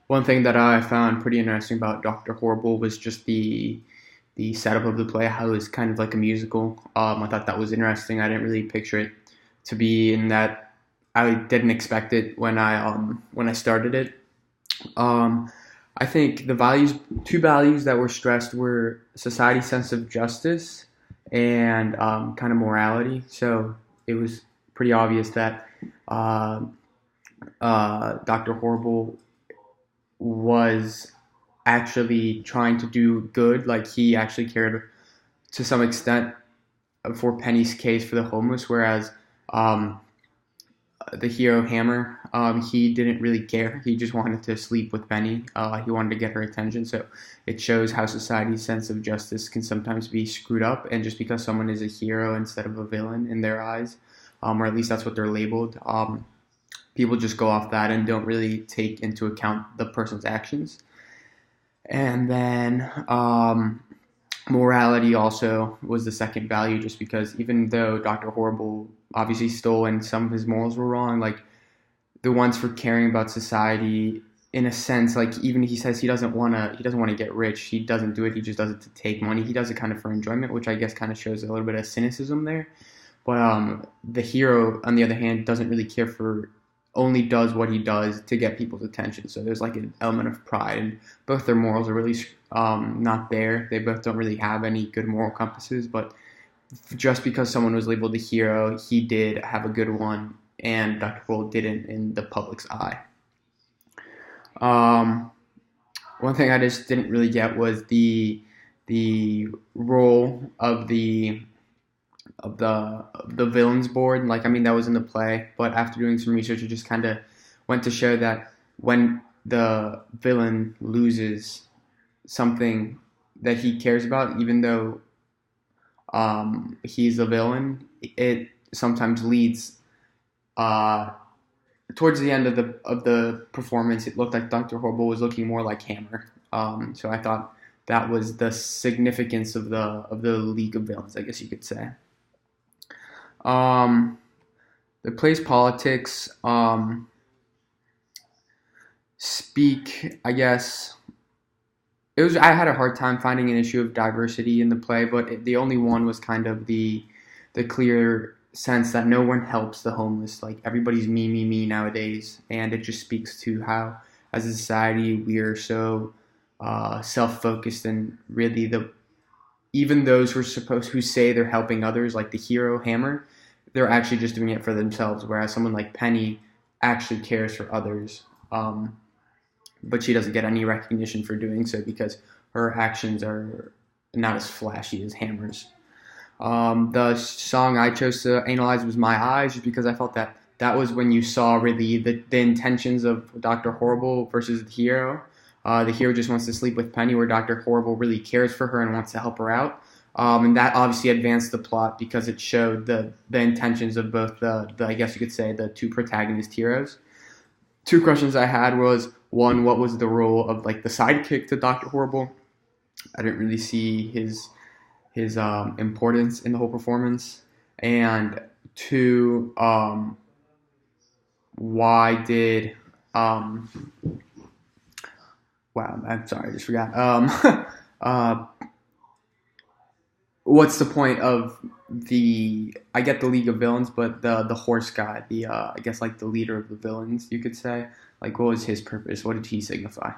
One thing that I found pretty interesting about Doctor Horrible was just the setup of the play, how it was kind of like a musical. I thought that was interesting. I didn't really picture it to be in that. I didn't expect it when I started it. Um, I think two values that were stressed were society's sense of justice and kind of morality. So it was pretty obvious that uh, Doctor Horrible was actually trying to do good. Like he actually cared to some extent for Penny's case for the homeless, whereas um, the hero Hammer, he didn't really care. He just wanted to sleep with Penny. He wanted to get her attention. So it shows how society's sense of justice can sometimes be screwed up, and just because someone is a hero instead of a villain in their eyes, or at least that's what they're labeled. People just go off that and don't really take into account the person's actions. And then morality also was the second value, just because even though Dr. Horrible obviously stole and some of his morals were wrong, like the ones for caring about society in a sense, like even he says he doesn't want to get rich. He doesn't do it. He just does it to take money. He does it kind of for enjoyment, which I guess kind of shows a little bit of cynicism there. But the hero, on the other hand, doesn't really care for, only does what he does to get people's attention. So there's like an element of pride, and both their morals are really not there. They both don't really have any good moral compasses. But just because someone was labeled the hero, he did have a good one, and Dr. Cole didn't in the public's eye. Um, One thing I just didn't really get was the role of the villains board. Like, I mean, that was in the play, but after doing some research, it just kind of went to show that when the villain loses something that he cares about, even though he's the villain, it sometimes leads uh, towards the end of the performance. It looked like Doctor Horrible was looking more like Hammer. So I thought that was the significance of the League of Villains, I guess you could say. Um, the play's politics speak, I guess. It was. I had a hard time finding an issue of diversity in the play, but the only one was kind of the clear sense that no one helps the homeless. Like everybody's me, me, me nowadays, and it just speaks to how, as a society, we are so self-focused, and really the even those who say they're helping others, like the hero Hammer, they're actually just doing it for themselves. Whereas someone like Penny actually cares for others, but she doesn't get any recognition for doing so because her actions are not as flashy as Hammer's. The song I chose to analyze was "My Eyes," just because I felt that that was when you saw really the intentions of Doctor Horrible versus the hero. The hero just wants to sleep with Penny, where Doctor Horrible really cares for her and wants to help her out. And that obviously advanced the plot because it showed the intentions of both the I guess you could say the two protagonist heroes. Two questions I had was, one, what was the role of like the sidekick to Doctor Horrible? I didn't really see his importance in the whole performance. And two, why did wow, I'm sorry, I just forgot. Uh, what's the point of the? I get the League of Villains, but the horse guy, the I guess like the leader of the villains, you could say. Like, what was his purpose? What did he signify?